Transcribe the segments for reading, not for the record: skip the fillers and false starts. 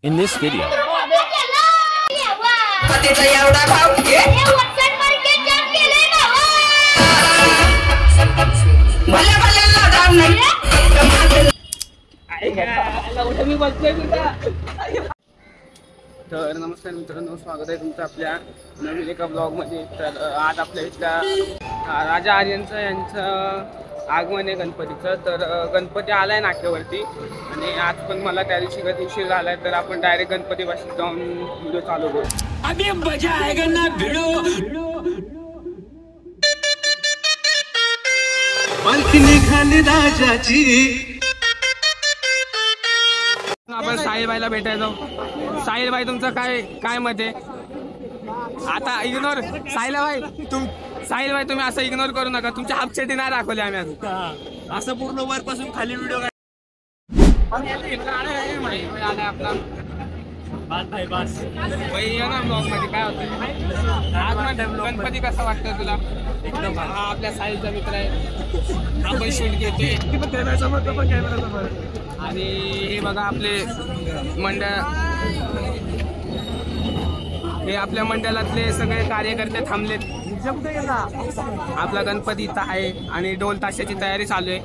In this video, तर नमस्कार मित्रांनो, स्वागत आहे तुमचं आपल्या नवीन एका ब्लॉगमध्ये। तर आज आपल्या इथल्या राजा आर्यांचं यांचं आगमन आहे गणपतीचं। तर गणपती आलाय नाक्यावरती आणि आज पण मला त्या दिवशी कधी उशीर झालाय, तर आपण डायरेक्ट गणपतीपाशी जाऊन व्हिडिओ चालू करू। अभी मजा आएगा ना भिड़ो पालखी निघाली राजाची। आपण साहिलबाईला भेटायला जाऊ। साहिलबाई, तुमचं काय मत आहे? आता इग्नोर साहिलबाई तुम्ही असं इग्नोर करू नका। तुमच्या हापचेटी नाही दाखवले आम्ही अजून। असं पूर्ण वरपासून खाली व्हिडिओ आपला बास ना ब्लॉग मध्ये काय होतं गणपती कसा वाटतं तुला? एकदम हा आपल्या साहिलचा मित्र आहे, आपण शूट घेतोय आणि हे बघा आपले मंडळ, हे आपल्या मंडळातले सगळे कार्यकर्ते थांबलेत। आपला गणपती इथं आहे आणि ढोल ताशाची तयारी चालू आहे।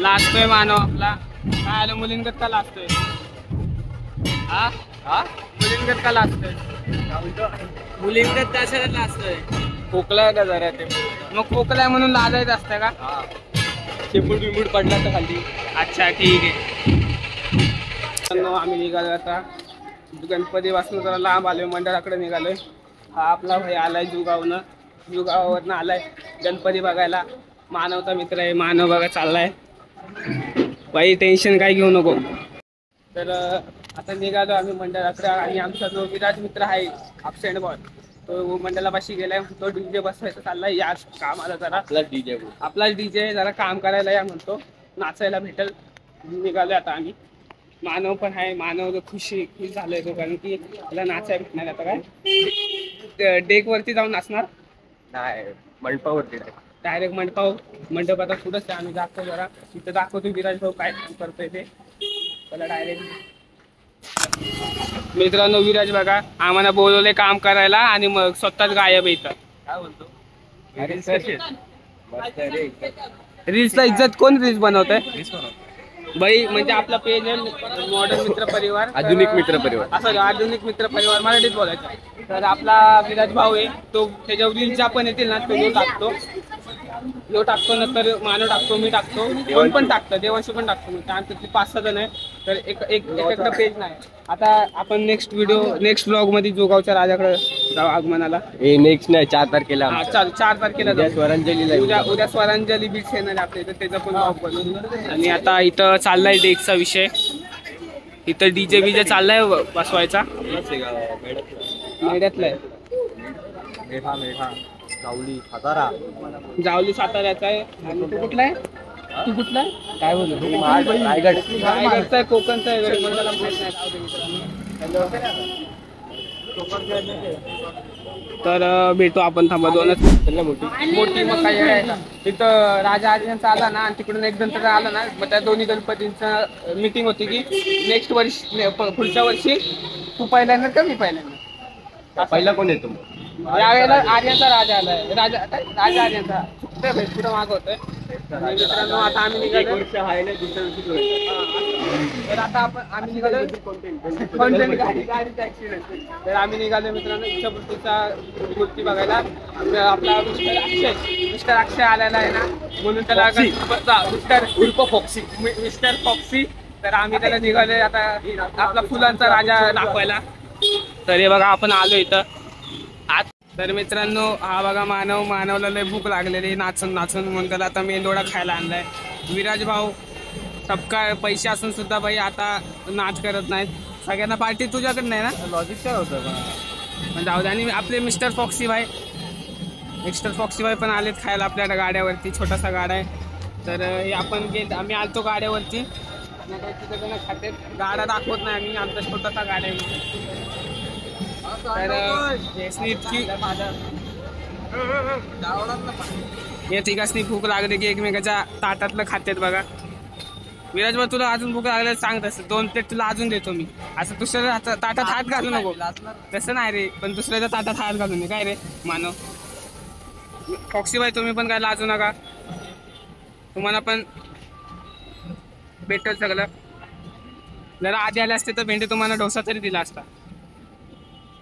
लाजतोय मानव आपला. काय आलं मुलींगत का लाजतोय? हा हा मुलींगत का लाजतोय? मुलींकडे त्याच्यात लाजतोय. खोकला का जरा ते? मग खोकला म्हणून लाजायचं असतं का? चिमूड बिमूड पडला तर खाली. अच्छा ठीक आहे. आम्ही निघालो आता गणपती पासून जरा लांब आलोय, मंडळाकडे निघालोय. हा आपला भाई आलाय जुगावावरनं आलाय गणपती बघायला. मानवचा मित्र आहे, मानव बघा चाललाय. भाई टेन्शन काय घेऊ नको. तर आता निघालो आम्ही मंडळाकडे आणि आमचा जो विराज मित्र आहे अक्षय बॉय तो मंडळापाशी गेलाय. तो डीजे बसवायचा चाललाय या कामाला जरा. आपलाच डीजे जरा काम करायला या म्हणतो, नाचायला भेटेल. निघालोय आता आम्ही. मानव पण आहे, मानव खुश झालोय तो कारण की त्याला नाचायला भेटणार. आता काय डेक वरती जाऊन नाचणार नाही, मंडपावरती डायरेक्ट मंडप आता पुढंच आहे. आम्ही जातो जरा तिथं दाखवतो विराज भाऊ काय काम करतोय ते. त्याला डायरेक्ट मित्रांनो विराज बघा आम्हाला बोलवले काम करायला आणि मग स्वतःच गायब येतं. काय बोलतो? रील्सला इज्जत कोण रील्स बनवतंय? बाई म्हणजे आपला पेज आहे मॉडर्न मित्र परिवार, आधुनिक मित्र परिवार. असं आधुनिक मित्र परिवार मराठीत बोलायचं. तर आपला विराज भाऊ आहे तो त्याच्यावर रील्स ज्या पण येतील ना तो टाकतो. यो टाकतो नंतर मानव टाकतो, मी टाकतो, कोण पण टाकतं, देवांशी पण टाकतो. त्यानंतर 5-6 जण आहे तर एकत्र पेज नाही. आता आपण नेक्स्ट ब्लॉग मध्ये जोगावच्या राजाकडे जाऊ आगमनाला. नेक्स्ट नाही 4 तारखेला. चाल 4 तारखेला जाऊ. स्वरांजलीला उद्या स्वरांजली बीच येणार आपल्या इथं, त्याचा पण ब्लॉग बनवू. आणि आता इथं चाललाय डेकचा विषय. इथं डीजे बीजे चाललाय बसवायचा. मेढ्यातला आहे. जावली साताऱ्याचा आहे. आणि तू कुठला आहे? काय बोलतो? रायगडचा आहे, कोकणचा आहे. मला माहित नाही. तर भेटू आपण थांबा दोनच मोठी मग काय आहे तिथं राजा आर्यांचा आला ना आणि तिकडून एक गणपती आला ना मग त्या दोन्ही गणपतींचा मीटिंग होती की नेक्स्ट वर्षी पुढच्या वर्षी तू पहिला येणार का मी पहिला येणार. पहिला कोण येतो? यावेळेला आर्यांचा राजा आलाय. राजा आर्यांचा पुढं मागवतोय. मित्रांनो आता आम्ही निघालो. तर आता आम्ही निघालो कंटेंट गाडीचा ऍक्सिडेंट. तर आम्ही निघालो मित्रांनो इच्छापूर्तीचा मूर्ती बघायला. आपला मिस्टर अक्षय आलेला आहे ना म्हणून त्याला मिस्टर फॉक्सी. तर आम्ही त्याला निघालोय आता आपला फुलांचा राजा दाखवायला. तर हे बघा आपण आलो इथं. तर मित्रांनो हा बघा मानवला लय भूक लागलेली नाचून म्हणून त्याला आता मेंदोडा खायला आणलाय. विराज भाऊ सबका पैसे असून सुद्धा बाई आता नाच करत नाहीत. सगळ्यांना पार्टी तुझ्याकडे नाही ना? लॉजिक काय होतं पण जाऊ दे. आणि आपले मिस्टर फॉक्सी भाई पण आलेत खायला आपल्या गाड्यावरती. छोटासा गाडा आहे. तर हे आम्ही आलतो गाड्यावरती. खाते गाडा दाखवत नाही आम्ही, आमचा छोटासा गाडा आहे. तर इतकी या ठिकाणी भूक लागली की एकमेकाच्या ताटातलं खात्यात बघा. विराज भाऊ तुला अजून भूक लागल्यावर सांगत असत 2 प्लेट तुला अजून देतो मी. असं दुसऱ्या ताटात हात घालू नको. तसं नाही रे, पण दुसऱ्याच्या ताटात हात घालू नये. काय रे मानव फॉक्सी भाई तुम्ही पण काय लाजू नका. तुम्हाला पण भेटेल सगळं. जरा आधी आले असते तर भेंडे तुम्हाला डोसा तरी दिला असता.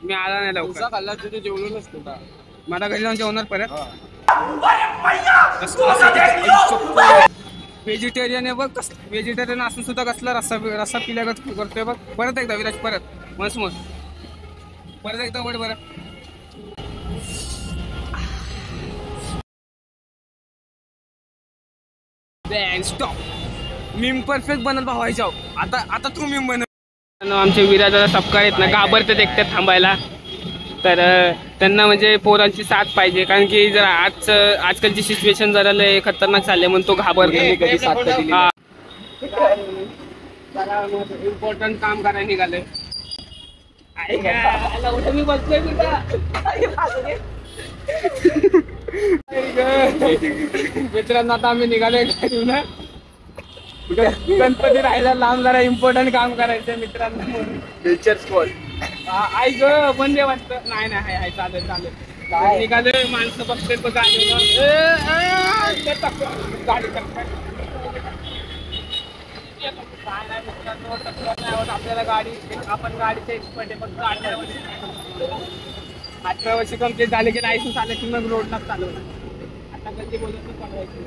मी आला नाही लवकर. खाल्ला तुझे जेवलो नसतो का? मला घरी जाऊन जेवणार परत. व्हेजिटेरियन आहे बघ. व्हेजिटेरियन असून सुद्धा कसला रस्सा पिल्यागत करतोय बघ. परत एकदा विराज परत मस्त परत एकदा वड बरं. स्टॉप. मीम परफेक्ट बनत भावायच्या. आता तू मीम बनव. आमचे विराजाला सपकाळ येत ना घाबरतात एकट्यात थांबायला. तर त्यांना म्हणजे पोरांची साथ पाहिजे कारण की जरा आजकालची सिच्युएशन जरा लय खतरनाक चालली म्हणून तो घाबरतो. इम्पॉर्टंट काम करायला निघाले. मी बसलोय मित्रांनो आता आम्ही निघालोय ना गणपती राहायला लांब जरा इम्पॉर्टंट काम करायचं मित्रांनो. नेचर स्पॉट आई ग बंदे वाटतं. नाही हाय चालेल निघालोय. माणसं बघते गाडी काय नाही मित्रांनो, तसं नाही होत. आपल्याला गाडी आपण गाडीचे एक्सपर्ट आहे. फक्त 18 वर्ष कंप्लीट झाले की लायसन्स आलं की मग रोडला चालवणार. आता कधी बोलत नाही चालवायचं.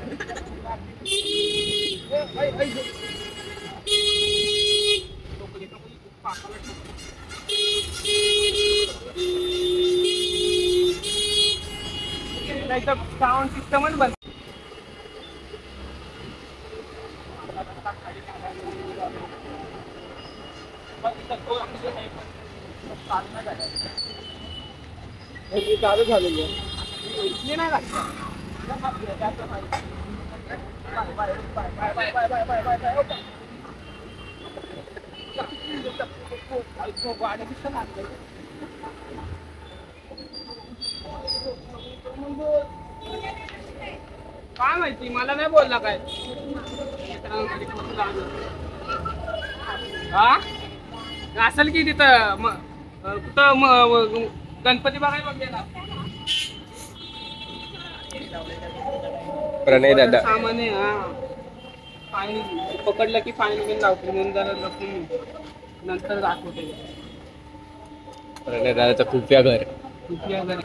नाही तर साऊंड सिस्टमच बंद. चालू झालेली आहे. इथली नाही लागत. काय माहिती, मला नाही बोलला काय. हा असेल की तिथं कुठं गणपती बघायला गेला. प्रणय दादा सामान आहे. हा फाईन पकडलं की फाईन बिन लावतो म्हणून जरा लपून नंतर दाखवते. प्रणय दादाचं खुफिया घर. रुपया जर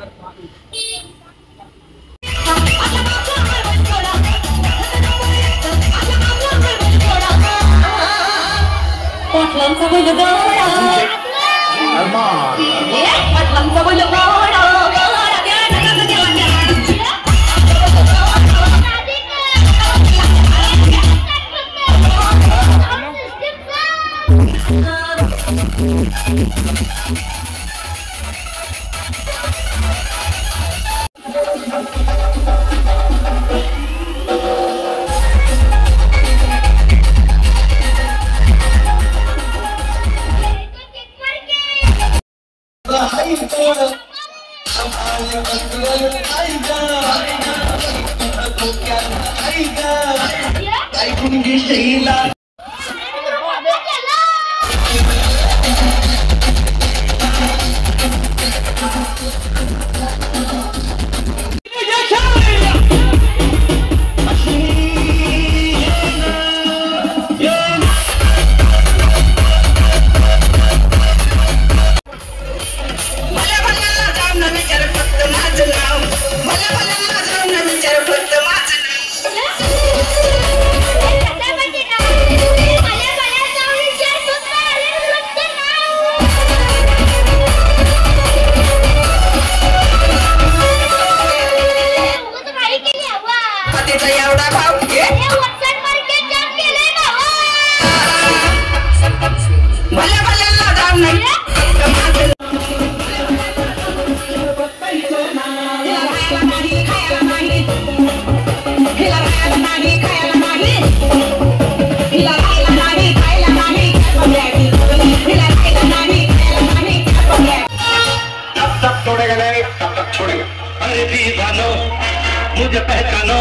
मुझे पहचानो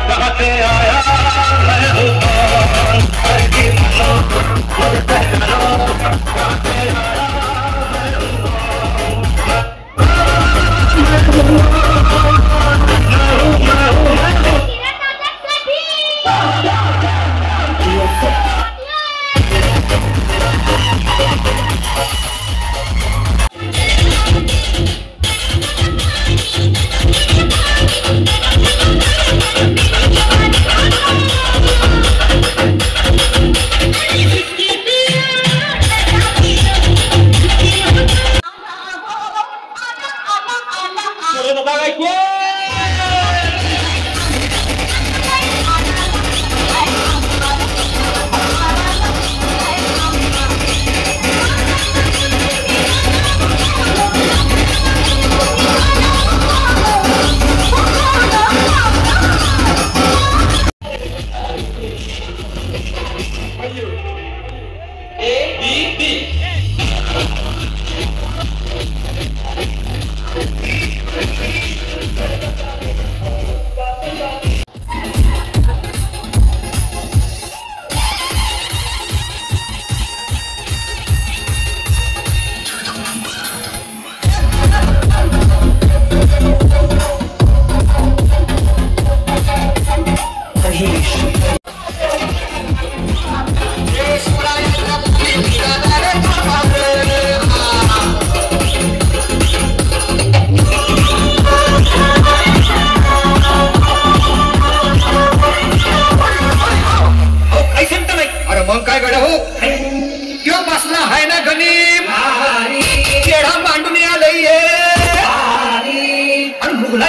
कहाँ से आया मैं हूँ कौन, अरे दीवानो मुझे पहचानो कहाँ से आया मैं हूँ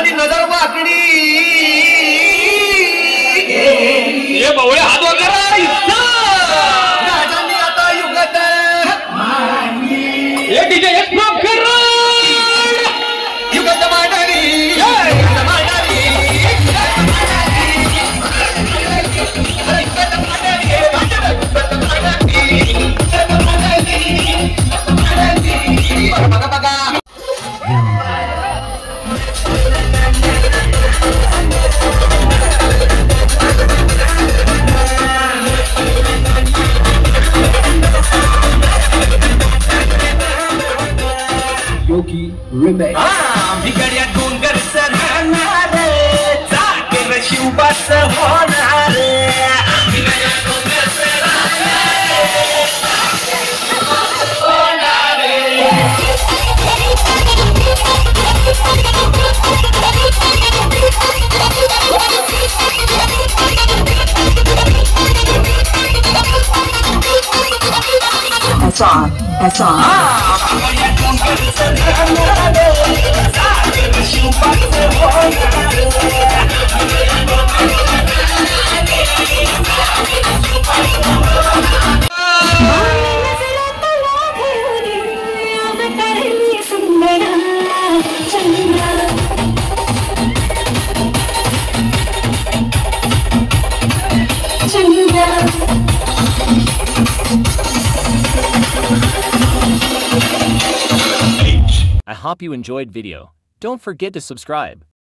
राजांनी नजर वाकडी ये बवळे हात वगैरे राजांनी आता युगत ये डीजे एक फ्लॉप कर युगत मांडली बघा बघा Yogi Remix. भिगड्या डोंगर चढणार जागर शिवबाच होणार भिगड्या डोंगर That's on. That's on. I hope you enjoyed video. Don't forget to subscribe.